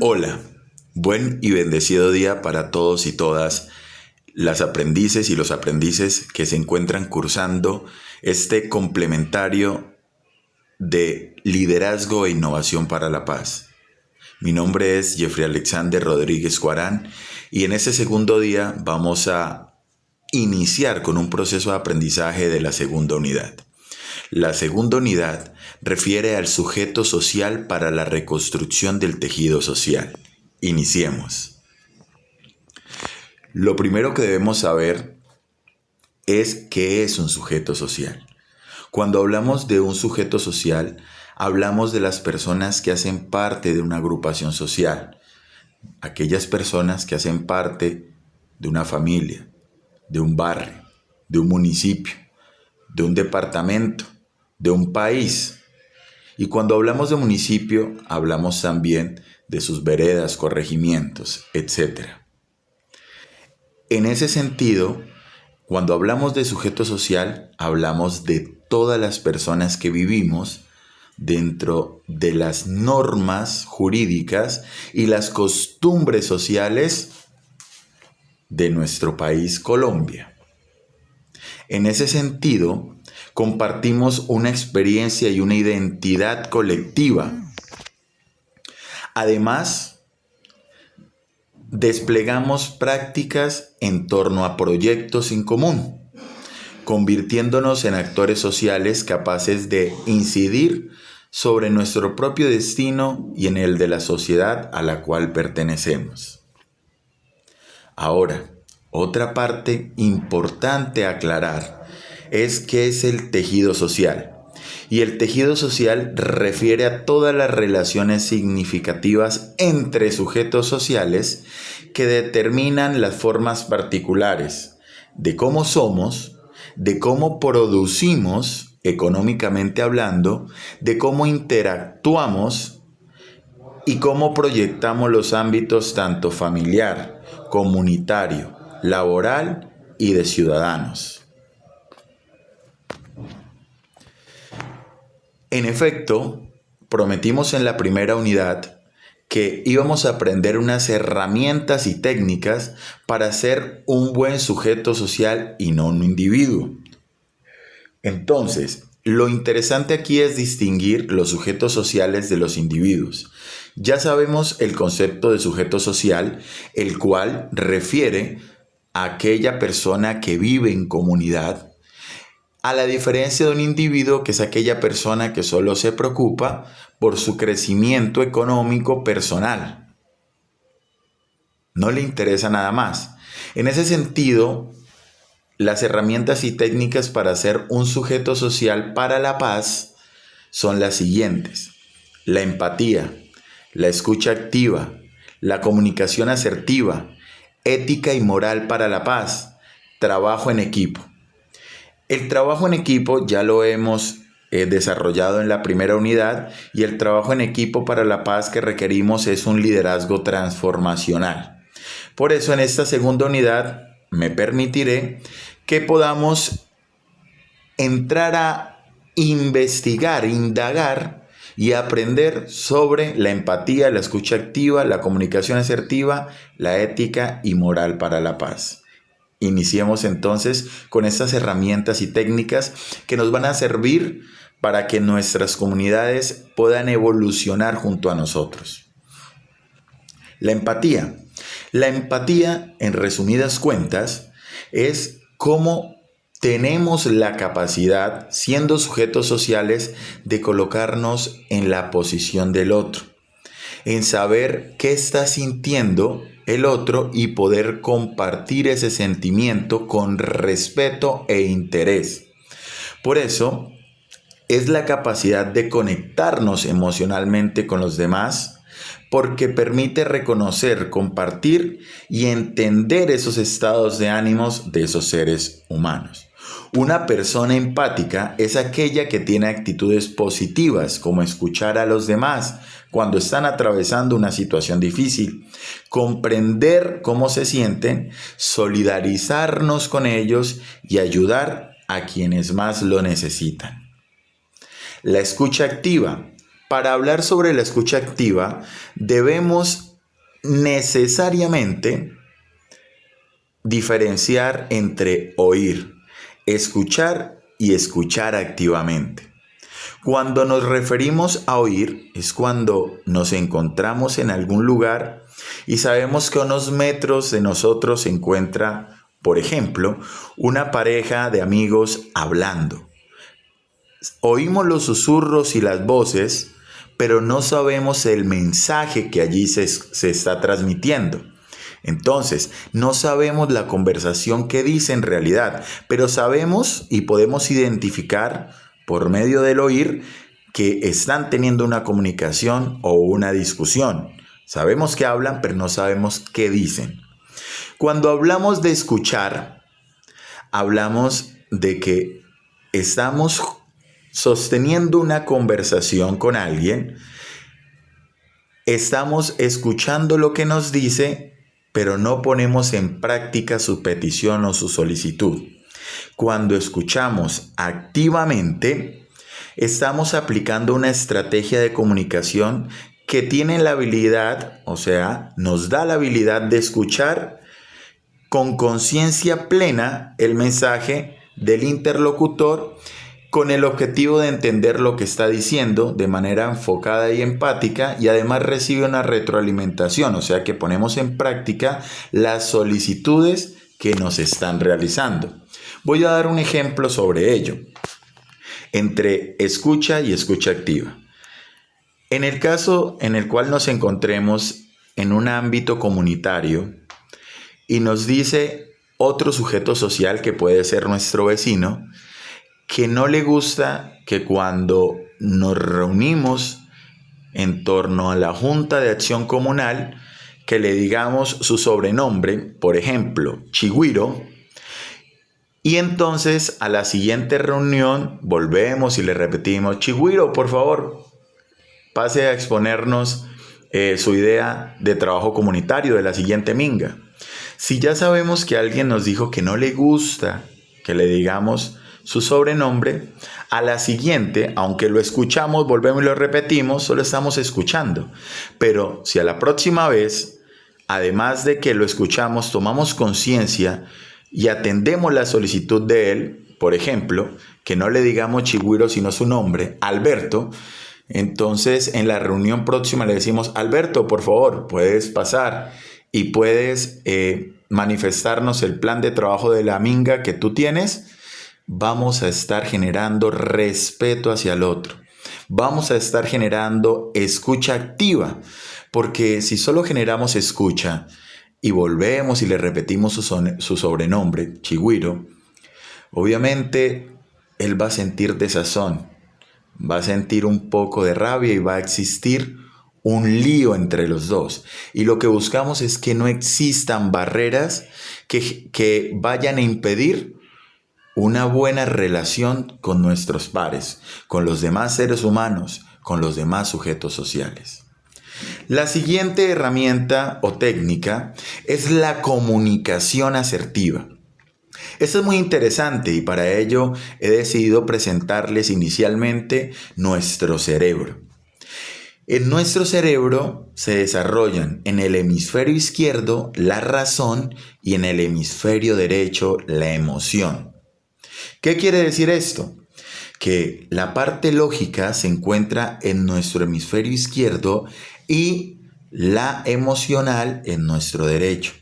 Hola, buen y bendecido día para todos y todas las aprendices y los aprendices que se encuentran cursando este complementario de liderazgo e innovación para la paz. Mi nombre es Jeffrey Alexander Rodríguez Guarán y en este segundo día vamos a iniciar con un proceso de aprendizaje de la segunda unidad. La segunda unidad refiere al sujeto social para la reconstrucción del tejido social. Iniciemos. Lo primero que debemos saber es qué es un sujeto social. Cuando hablamos de un sujeto social, hablamos de las personas que hacen parte de una agrupación social, aquellas personas que hacen parte de una familia, de un barrio, de un municipio, de un departamento, de un país. Y cuando hablamos de municipio, hablamos también de sus veredas, corregimientos, etc. En ese sentido, cuando hablamos de sujeto social, hablamos de todas las personas que vivimos dentro de las normas jurídicas y las costumbres sociales de nuestro país, Colombia. En ese sentido, compartimos una experiencia y una identidad colectiva. Además, desplegamos prácticas en torno a proyectos en común, convirtiéndonos en actores sociales capaces de incidir sobre nuestro propio destino y en el de la sociedad a la cual pertenecemos. Ahora, otra parte importante a aclarar es qué es el tejido social. Y el tejido social refiere a todas las relaciones significativas entre sujetos sociales que determinan las formas particulares de cómo somos, de cómo producimos económicamente hablando, de cómo interactuamos y cómo proyectamos los ámbitos tanto familiar, comunitario, laboral y de ciudadanos. En efecto, prometimos en la primera unidad que íbamos a aprender unas herramientas y técnicas para ser un buen sujeto social y no un individuo. Entonces, lo interesante aquí es distinguir los sujetos sociales de los individuos. Ya sabemos el concepto de sujeto social, el cual refiere a aquella persona que vive en comunidad, a la diferencia de un individuo que es aquella persona que solo se preocupa por su crecimiento económico personal. No le interesa nada más. En ese sentido, las herramientas y técnicas para ser un sujeto social para la paz son las siguientes: la empatía, la escucha activa, la comunicación asertiva, ética y moral para la paz, trabajo en equipo. El trabajo en equipo ya lo hemos desarrollado en la primera unidad y el trabajo en equipo para la paz que requerimos es un liderazgo transformacional. Por eso en esta segunda unidad me permitiré que podamos entrar a investigar, indagar y aprender sobre la empatía, la escucha activa, la comunicación asertiva, la ética y moral para la paz. Iniciemos entonces con estas herramientas y técnicas que nos van a servir para que nuestras comunidades puedan evolucionar junto a nosotros. La empatía. La empatía, en resumidas cuentas, es cómo tenemos la capacidad, siendo sujetos sociales, de colocarnos en la posición del otro, en saber qué está sintiendo el otro y poder compartir ese sentimiento con respeto e interés. Por eso, es la capacidad de conectarnos emocionalmente con los demás, porque permite reconocer, compartir y entender esos estados de ánimos de esos seres humanos. Una persona empática es aquella que tiene actitudes positivas, como escuchar a los demás cuando están atravesando una situación difícil, comprender cómo se sienten, solidarizarnos con ellos y ayudar a quienes más lo necesitan. La escucha activa. Para hablar sobre la escucha activa, debemos necesariamente diferenciar entre oír, escuchar y escuchar activamente. Cuando nos referimos a oír es cuando nos encontramos en algún lugar y sabemos que a unos metros de nosotros se encuentra, por ejemplo, una pareja de amigos hablando. Oímos los susurros y las voces, pero no sabemos el mensaje que allí se está transmitiendo. Entonces, no sabemos la conversación que dice en realidad, pero sabemos y podemos identificar por medio del oír que están teniendo una comunicación o una discusión. Sabemos que hablan, pero no sabemos qué dicen. Cuando hablamos de escuchar, hablamos de que estamos sosteniendo una conversación con alguien, estamos escuchando lo que nos dice, pero no ponemos en práctica su petición o su solicitud. Cuando escuchamos activamente, estamos aplicando una estrategia de comunicación que tiene la habilidad, o sea, nos da la habilidad de escuchar con conciencia plena el mensaje del interlocutor con el objetivo de entender lo que está diciendo de manera enfocada y empática, y además recibe una retroalimentación, o sea que ponemos en práctica las solicitudes que nos están realizando. Voy a dar un ejemplo sobre ello, entre escucha y escucha activa. En el caso en el cual nos encontremos en un ámbito comunitario y nos dice otro sujeto social, que puede ser nuestro vecino, que no le gusta que cuando nos reunimos en torno a la Junta de Acción Comunal, que le digamos su sobrenombre, por ejemplo, Chigüiro, y entonces a la siguiente reunión volvemos y le repetimos: Chigüiro, por favor, pase a exponernos su idea de trabajo comunitario de la siguiente minga. Si ya sabemos que alguien nos dijo que no le gusta que le digamos su sobrenombre, a la siguiente, aunque lo escuchamos, volvemos y lo repetimos, solo estamos escuchando. Pero si a la próxima vez, además de que lo escuchamos, tomamos conciencia y atendemos la solicitud de él, por ejemplo, que no le digamos Chigüiro sino su nombre, Alberto, entonces en la reunión próxima le decimos: Alberto, por favor, puedes pasar y puedes manifestarnos el plan de trabajo de la minga que tú tienes. Vamos a estar generando respeto hacia el otro. Vamos a estar generando escucha activa, porque si solo generamos escucha y volvemos y le repetimos su sobrenombre, Chigüiro, obviamente él va a sentir desazón, va a sentir un poco de rabia y va a existir un lío entre los dos. Y lo que buscamos es que no existan barreras que vayan a impedir una buena relación con nuestros pares, con los demás seres humanos, con los demás sujetos sociales. La siguiente herramienta o técnica es la comunicación asertiva. Esto es muy interesante y para ello he decidido presentarles inicialmente nuestro cerebro. En nuestro cerebro se desarrollan en el hemisferio izquierdo la razón y en el hemisferio derecho la emoción. ¿Qué quiere decir esto? Que la parte lógica se encuentra en nuestro hemisferio izquierdo y la emocional en nuestro derecho.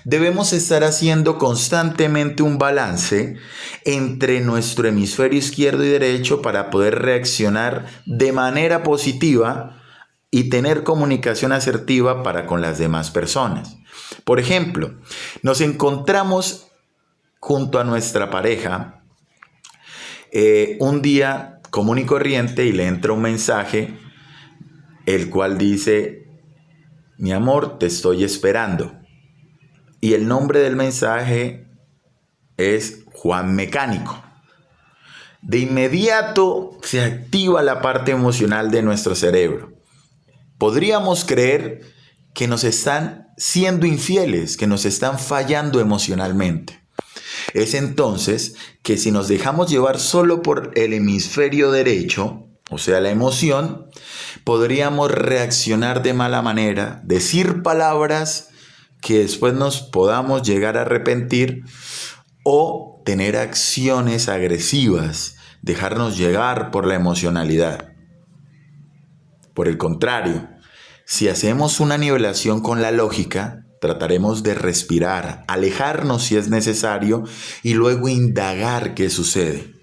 Debemos estar haciendo constantemente un balance entre nuestro hemisferio izquierdo y derecho para poder reaccionar de manera positiva y tener comunicación asertiva para con las demás personas. Por ejemplo, nos encontramos junto a nuestra pareja un día común y corriente y le entra un mensaje el cual dice: mi amor, te estoy esperando. Y el nombre del mensaje es Juan Mecánico. De inmediato se activa la parte emocional de nuestro cerebro. Podríamos creer que nos están siendo infieles, que nos están fallando emocionalmente. Es entonces que si nos dejamos llevar solo por el hemisferio derecho, o sea, la emoción, podríamos reaccionar de mala manera, decir palabras que después nos podamos llegar a arrepentir o tener acciones agresivas, dejarnos llevar por la emocionalidad. Por el contrario, si hacemos una nivelación con la lógica, trataremos de respirar, alejarnos si es necesario y luego indagar qué sucede.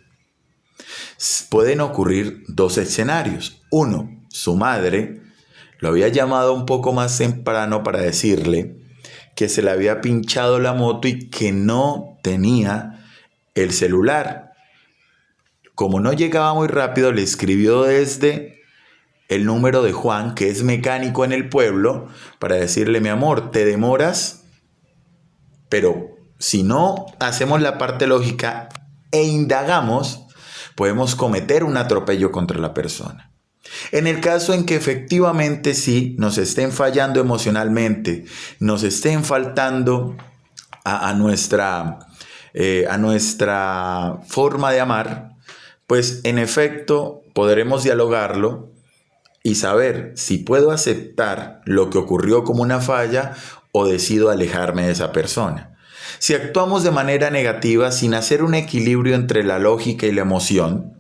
Pueden ocurrir dos escenarios. Uno, su madre lo había llamado un poco más temprano para decirle que se le había pinchado la moto y que no tenía el celular. Como no llegaba muy rápido, le escribió desde el número de Juan, que es mecánico en el pueblo, para decirle: mi amor, te demoras, pero si no hacemos la parte lógica e indagamos, podemos cometer un atropello contra la persona. En el caso en que efectivamente sí nos estén fallando emocionalmente, nos estén faltando a nuestra forma de amar, pues en efecto podremos dialogarlo y saber si puedo aceptar lo que ocurrió como una falla o decido alejarme de esa persona. Si actuamos de manera negativa sin hacer un equilibrio entre la lógica y la emoción,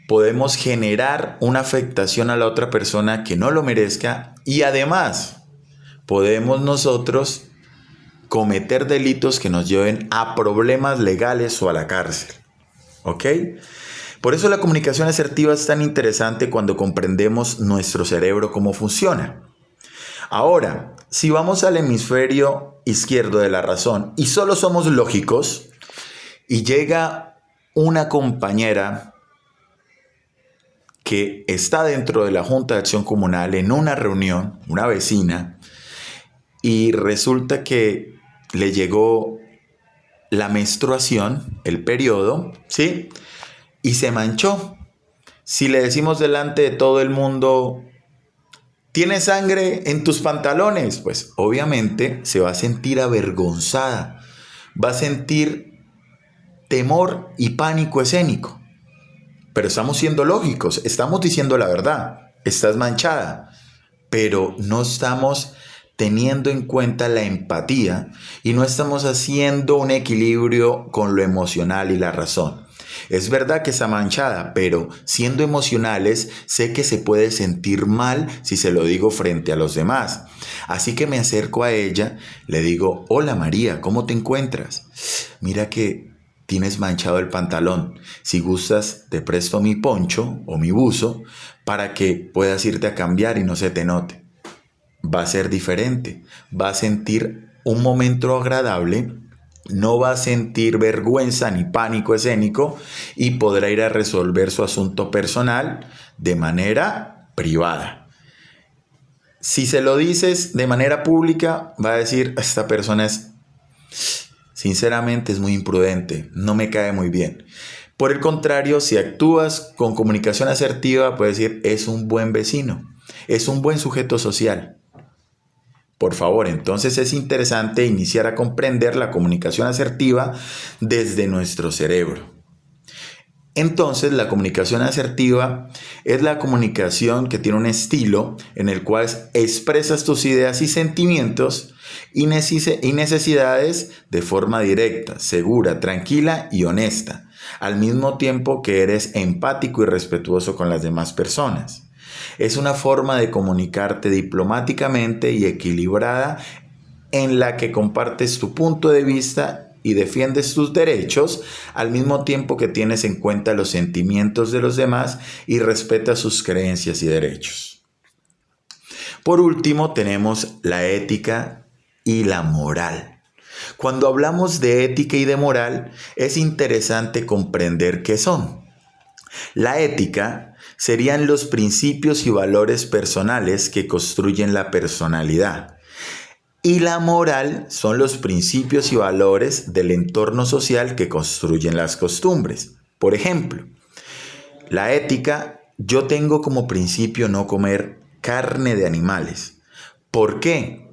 podemos generar una afectación a la otra persona que no lo merezca y además podemos nosotros cometer delitos que nos lleven a problemas legales o a la cárcel. ¿Ok? Por eso la comunicación asertiva es tan interesante cuando comprendemos nuestro cerebro, cómo funciona. Ahora, si vamos al hemisferio izquierdo de la razón y solo somos lógicos y llega una compañera que está dentro de la Junta de Acción Comunal en una reunión, una vecina, y resulta que le llegó la menstruación, el periodo, ¿sí? Y se manchó. Si le decimos delante de todo el mundo: ¿tienes sangre en tus pantalones? Pues obviamente se va a sentir avergonzada, va a sentir temor y pánico escénico. Pero estamos siendo lógicos, estamos diciendo la verdad, estás manchada, pero no estamos teniendo en cuenta la empatía y no estamos haciendo un equilibrio con lo emocional y la razón. Es verdad que está manchada, pero siendo emocionales, sé que se puede sentir mal si se lo digo frente a los demás. Así que me acerco a ella, le digo: hola María, ¿cómo te encuentras? Mira que tienes manchado el pantalón. Si gustas, te presto mi poncho o mi buzo para que puedas irte a cambiar y no se te note. Va a ser diferente. Va a sentir un momento agradable, no va a sentir vergüenza ni pánico escénico y podrá ir a resolver su asunto personal de manera privada. Si se lo dices de manera pública, va a decir: esta persona sinceramente es muy imprudente, no me cae muy bien. Por el contrario, si actúas con comunicación asertiva, puedes decir: es un buen vecino, es un buen sujeto social. Por favor, entonces es interesante iniciar a comprender la comunicación asertiva desde nuestro cerebro. Entonces, la comunicación asertiva es la comunicación que tiene un estilo en el cual expresas tus ideas y sentimientos y necesidades de forma directa, segura, tranquila y honesta, al mismo tiempo que eres empático y respetuoso con las demás personas. Es una forma de comunicarte diplomáticamente y equilibrada en la que compartes tu punto de vista y defiendes tus derechos, al mismo tiempo que tienes en cuenta los sentimientos de los demás y respetas sus creencias y derechos. Por último, tenemos la ética y la moral. Cuando hablamos de ética y de moral, es interesante comprender qué son. La ética serían los principios y valores personales que construyen la personalidad. Y la moral son los principios y valores del entorno social que construyen las costumbres. Por ejemplo, la ética: yo tengo como principio no comer carne de animales. ¿Por qué?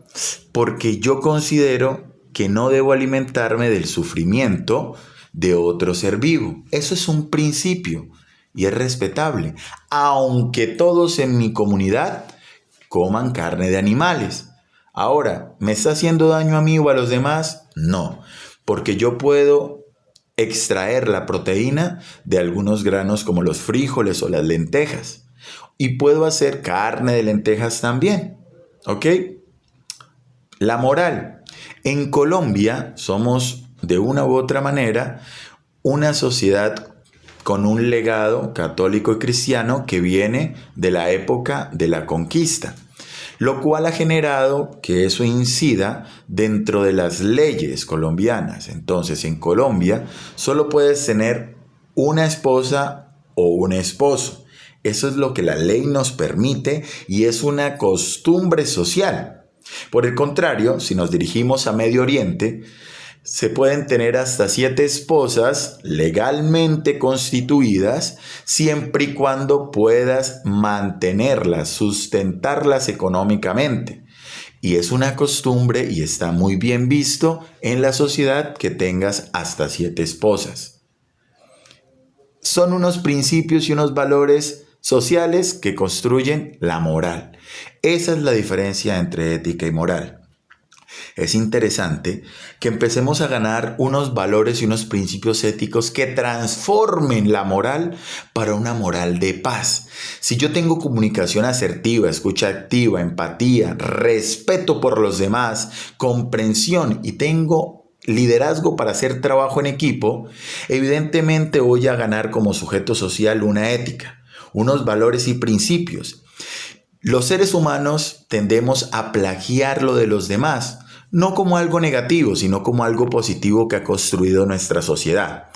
Porque yo considero que no debo alimentarme del sufrimiento de otro ser vivo. Eso es un principio y es respetable, aunque todos en mi comunidad coman carne de animales. Ahora, ¿me está haciendo daño a mí o a los demás? No, porque yo puedo extraer la proteína de algunos granos como los frijoles o las lentejas. Y puedo hacer carne de lentejas también. ¿Ok? La moral. En Colombia somos de una u otra manera una sociedad con un legado católico y cristiano que viene de la época de la conquista, lo cual ha generado que eso incida dentro de las leyes colombianas. Entonces, en Colombia solo puedes tener una esposa o un esposo. Eso es lo que la ley nos permite y es una costumbre social. Por el contrario, si nos dirigimos a Medio Oriente, se pueden tener hasta 7 esposas legalmente constituidas siempre y cuando puedas mantenerlas, sustentarlas económicamente. Y es una costumbre y está muy bien visto en la sociedad que tengas hasta 7 esposas. Son unos principios y unos valores sociales que construyen la moral. Esa es la diferencia entre ética y moral. Es interesante que empecemos a ganar unos valores y unos principios éticos que transformen la moral para una moral de paz. Si yo tengo comunicación asertiva, escucha activa, empatía, respeto por los demás, comprensión y tengo liderazgo para hacer trabajo en equipo, evidentemente voy a ganar como sujeto social una ética, unos valores y principios. Los seres humanos tendemos a plagiar lo de los demás, no como algo negativo, sino como algo positivo que ha construido nuestra sociedad.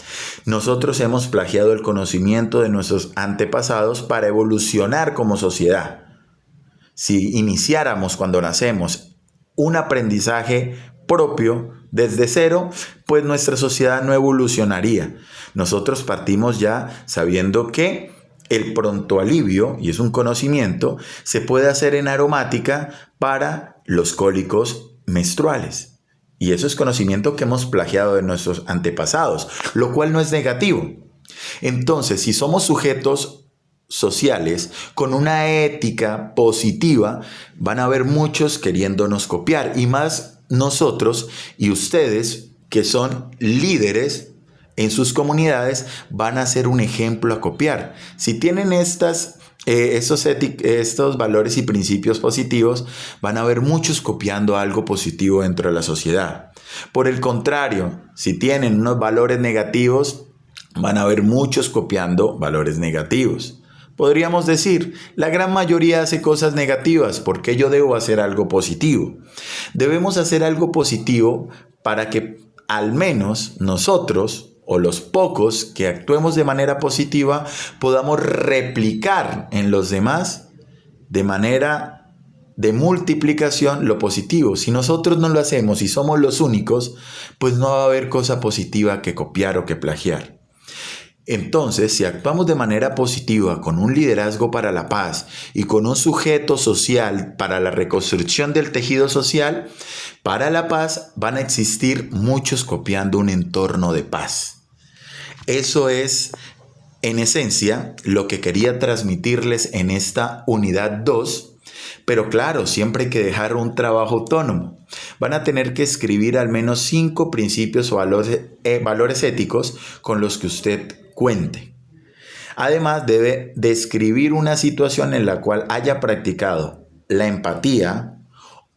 Nosotros hemos plagiado el conocimiento de nuestros antepasados para evolucionar como sociedad. Si iniciáramos cuando nacemos un aprendizaje propio desde cero, pues nuestra sociedad no evolucionaría. Nosotros partimos ya sabiendo que el pronto alivio, y es un conocimiento, se puede hacer en aromática para los cólicos menstruales. Y eso es conocimiento que hemos plagiado de nuestros antepasados, lo cual no es negativo. Entonces, si somos sujetos sociales con una ética positiva, van a haber muchos queriéndonos copiar, y más nosotros y ustedes que son líderes en sus comunidades van a ser un ejemplo a copiar. Si tienen estos valores y principios positivos, van a haber muchos copiando algo positivo dentro de la sociedad. Por el contrario, si tienen unos valores negativos, van a haber muchos copiando valores negativos. Podríamos decir, la gran mayoría hace cosas negativas, ¿por qué yo debo hacer algo positivo? Debemos hacer algo positivo para que al menos nosotros, o los pocos que actuemos de manera positiva, podamos replicar en los demás de manera de multiplicación lo positivo. Si nosotros no lo hacemos y somos los únicos, pues no va a haber cosa positiva que copiar o que plagiar. Entonces, si actuamos de manera positiva, con un liderazgo para la paz y con un sujeto social para la reconstrucción del tejido social, para la paz van a existir muchos copiando un entorno de paz. Eso es, en esencia, lo que quería transmitirles en esta unidad 2, pero claro, siempre hay que dejar un trabajo autónomo. Van a tener que escribir al menos 5 principios o valores éticos con los que usted cuente. Además, debe describir una situación en la cual haya practicado la empatía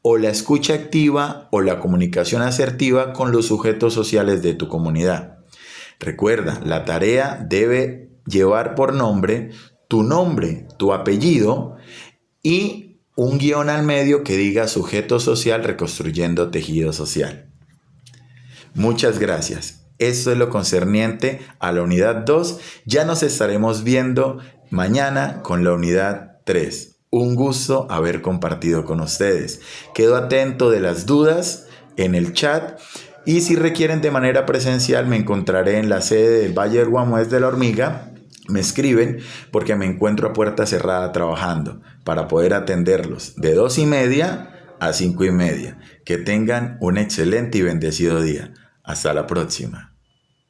o la escucha activa o la comunicación asertiva con los sujetos sociales de tu comunidad. Recuerda, la tarea debe llevar por nombre, tu apellido y un guión al medio que diga sujeto social reconstruyendo tejido social. Muchas gracias. Esto es lo concerniente a la unidad 2. Ya nos estaremos viendo mañana con la unidad 3. Un gusto haber compartido con ustedes. Quedo atento de las dudas en el chat. Y si requieren de manera presencial, me encontraré en la sede del Valle del Guamués de la Hormiga. Me escriben porque me encuentro a puerta cerrada trabajando para poder atenderlos de 2:30 a 5:30. Que tengan un excelente y bendecido día. Hasta la próxima.